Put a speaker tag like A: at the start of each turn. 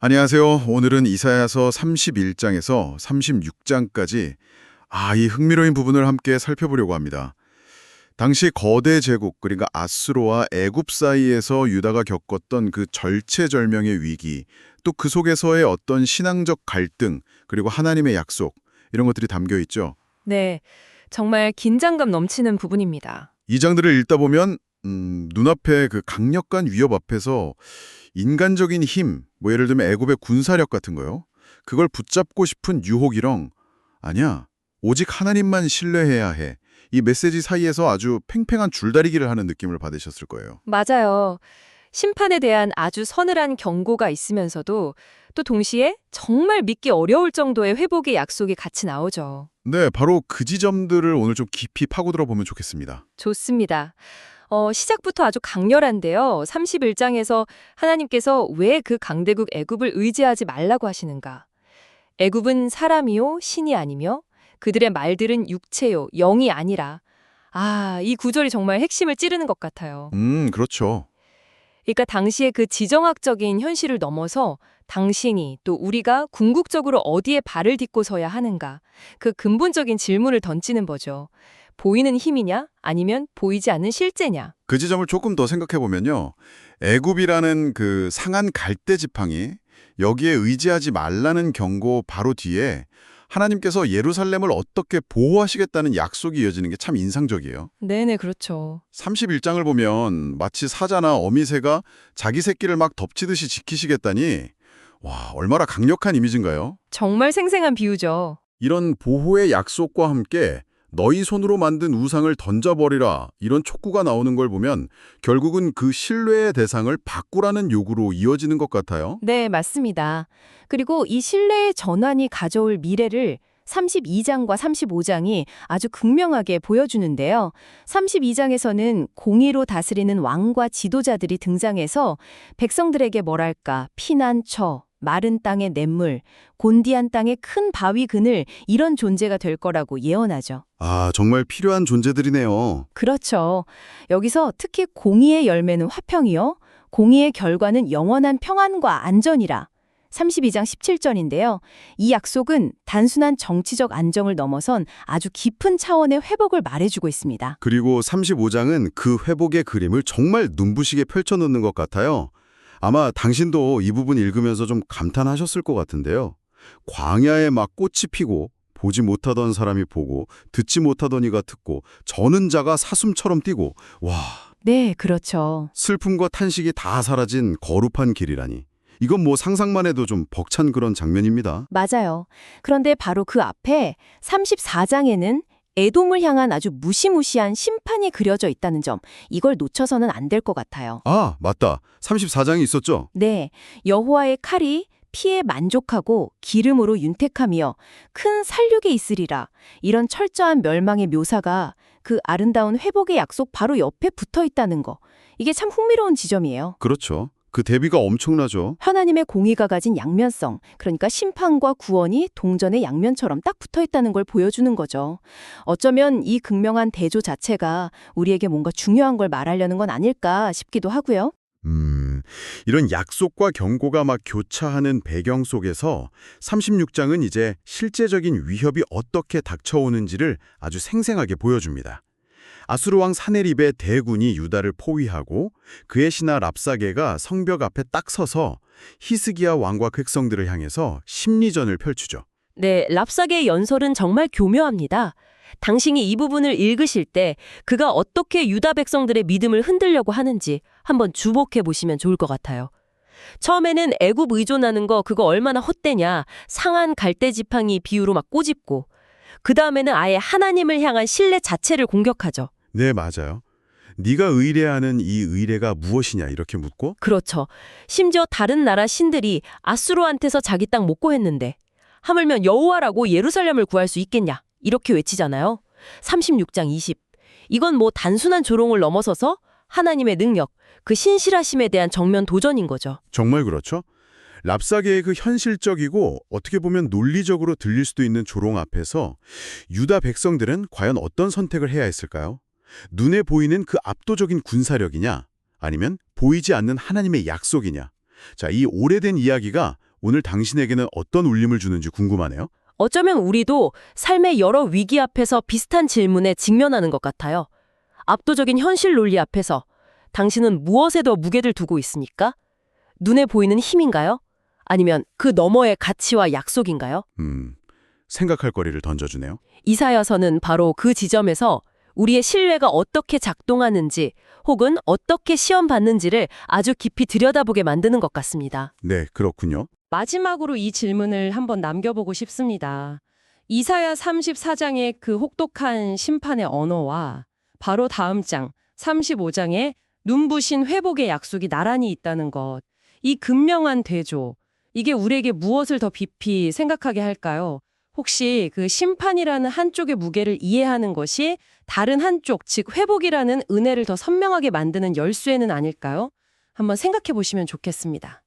A: 안녕하세요. 오늘은 이사야서 31장에서 36장까지 이 흥미로운 부분을 함께 살펴보려고 합니다. 당시 거대 제국, 그러니까 아수르와 애굽 사이에서 유다가 겪었던 그 절체절명의 위기, 또 그 속에서의 어떤 신앙적 갈등, 그리고 하나님의 약속, 이런 것들이 담겨 있죠.
B: 네, 정말 긴장감 넘치는 부분입니다.
A: 이 장들을 읽다 보면 눈앞에 그 강력한 위협 앞에서 인간적인 힘, 뭐 예를 들면 애굽의 군사력 같은 거요. 그걸 붙잡고 싶은 유혹이랑 아니야, 오직 하나님만 신뢰해야 해. 이 메시지 사이에서 아주 팽팽한 줄다리기를 하는 느낌을 받으셨을 거예요.
B: 맞아요. 심판에 대한 아주 서늘한 경고가 있으면서도 또 동시에 정말 믿기 어려울 정도의 회복의 약속이 같이 나오죠.
A: 네, 바로 그 지점들을 오늘 좀 깊이 파고들어 보면 좋겠습니다.
B: 좋습니다. 시작부터 아주 강렬한데요. 31장에서 하나님께서 왜 그 강대국 애굽을 의지하지 말라고 하시는가? 애굽은 사람이요, 신이 아니며 그들의 말들은 육체요, 영이 아니라. 이 구절이 정말 핵심을 찌르는 것 같아요.
A: 그렇죠.
B: 그러니까 당시의 그 지정학적인 현실을 넘어서 당신이 또 우리가 궁극적으로 어디에 발을 딛고 서야 하는가? 그 근본적인 질문을 던지는 거죠. 보이는 힘이냐? 아니면 보이지 않는 실제냐?
A: 그 지점을 조금 더 생각해 보면요. 애굽이라는 그 상한 갈대 지팡이, 여기에 의지하지 말라는 경고 바로 뒤에 하나님께서 예루살렘을 어떻게 보호하시겠다는 약속이 이어지는 게 참 인상적이에요.
B: 네네, 그렇죠.
A: 31장을 보면 마치 사자나 어미새가 자기 새끼를 막 덮치듯이 지키시겠다니, 와, 얼마나 강력한 이미지인가요?
B: 정말 생생한 비유죠.
A: 이런 보호의 약속과 함께 너희 손으로 만든 우상을 던져버리라, 이런 촉구가 나오는 걸 보면 결국은 그 신뢰의 대상을 바꾸라는 요구로 이어지는 것 같아요.
B: 네, 맞습니다. 그리고 이 신뢰의 전환이 가져올 미래를 32장과 35장이 아주 극명하게 보여주는데요. 32장에서는 공의로 다스리는 왕과 지도자들이 등장해서 백성들에게 뭐랄까, 피난처, 마른 땅의 냇물, 곤디한 땅의 큰 바위 그늘, 이런 존재가 될 거라고 예언하죠.
A: 정말 필요한 존재들이네요.
B: 그렇죠. 여기서 특히 공의의 열매는 화평이요. 공의의 결과는 영원한 평안과 안전이라. 32장 17절인데요. 이 약속은 단순한 정치적 안정을 넘어선 아주 깊은 차원의 회복을 말해주고 있습니다.
A: 그리고 35장은 그 회복의 그림을 정말 눈부시게 펼쳐놓는 것 같아요. 아마 당신도 이 부분 읽으면서 좀 감탄하셨을 것 같은데요. 광야에 막 꽃이 피고 보지 못하던 사람이 보고 듣지 못하던 이가 듣고 저는 자가 사슴처럼 뛰고, 와,
B: 네, 그렇죠.
A: 슬픔과 탄식이 다 사라진 거룩한 길이라니. 이건 뭐 상상만 해도 좀 벅찬 그런 장면입니다.
B: 맞아요. 그런데 바로 그 앞에 34장에는 에돔을 향한 아주 무시무시한 심판이 그려져 있다는 점, 이걸 놓쳐서는 안 될 것 같아요.
A: 맞다. 34장이 있었죠?
B: 네, 여호와의 칼이 피에 만족하고 기름으로 윤택하며 큰 살육이 있으리라. 이런 철저한 멸망의 묘사가 그 아름다운 회복의 약속 바로 옆에 붙어 있다는 거. 이게 참 흥미로운 지점이에요.
A: 그렇죠. 그 대비가 엄청나죠.
B: 하나님의 공의가 가진 양면성, 그러니까 심판과 구원이 동전의 양면처럼 딱 붙어 있다는 걸 보여주는 거죠. 어쩌면 이 극명한 대조 자체가 우리에게 뭔가 중요한 걸 말하려는 건 아닐까 싶기도 하고요.
A: 이런 약속과 경고가 막 교차하는 배경 속에서 36장은 이제 실제적인 위협이 어떻게 닥쳐오는지를 아주 생생하게 보여줍니다. 아수르 왕 사네립의 대군이 유다를 포위하고 그의 신하 랍사게가 성벽 앞에 딱 서서 히스기야 왕과 백성들을 향해서 심리전을 펼치죠.
B: 네, 랍사게의 연설은 정말 교묘합니다. 당신이 이 부분을 읽으실 때 그가 어떻게 유다 백성들의 믿음을 흔들려고 하는지 한번 주목해 보시면 좋을 것 같아요. 처음에는 애굽 의존하는 거 그거 얼마나 헛되냐, 상한 갈대 지팡이 비유로 막 꼬집고, 그 다음에는 아예 하나님을 향한 신뢰 자체를 공격하죠.
A: 네, 맞아요. 네가 의뢰하는 이 의뢰가 무엇이냐 이렇게 묻고,
B: 그렇죠. 심지어 다른 나라 신들이 아수르한테서 자기 땅 못 구했는데 하물며 여호와라고 예루살렘을 구할 수 있겠냐, 이렇게 외치잖아요. 36장 20. 이건 뭐 단순한 조롱을 넘어서서 하나님의 능력, 그 신실하심에 대한 정면 도전인 거죠.
A: 정말 그렇죠? 랍사게의 그 현실적이고 어떻게 보면 논리적으로 들릴 수도 있는 조롱 앞에서 유다 백성들은 과연 어떤 선택을 해야 했을까요? 눈에 보이는 그 압도적인 군사력이냐? 아니면 보이지 않는 하나님의 약속이냐? 자, 이 오래된 이야기가 오늘 당신에게는 어떤 울림을 주는지 궁금하네요.
C: 어쩌면 우리도 삶의 여러 위기 앞에서 비슷한 질문에 직면하는 것 같아요. 압도적인 현실 논리 앞에서 당신은 무엇에 더 무게를 두고 있습니까? 눈에 보이는 힘인가요? 아니면 그 너머의 가치와 약속인가요?
A: 생각할 거리를 던져주네요.
C: 이사야서는 바로 그 지점에서 우리의 신뢰가 어떻게 작동하는지 혹은 어떻게 시험받는지를 아주 깊이 들여다보게 만드는 것 같습니다.
A: 네, 그렇군요.
D: 마지막으로 이 질문을 한번 남겨보고 싶습니다. 이사야 34장의 그 혹독한 심판의 언어와 바로 다음 장 35장의 눈부신 회복의 약속이 나란히 있다는 것. 이 극명한 대조. 이게 우리에게 무엇을 더 깊이 생각하게 할까요? 혹시 그 심판이라는 한쪽의 무게를 이해하는 것이 다른 한쪽, 즉 회복이라는 은혜를 더 선명하게 만드는 열쇠는 아닐까요? 한번 생각해 보시면 좋겠습니다.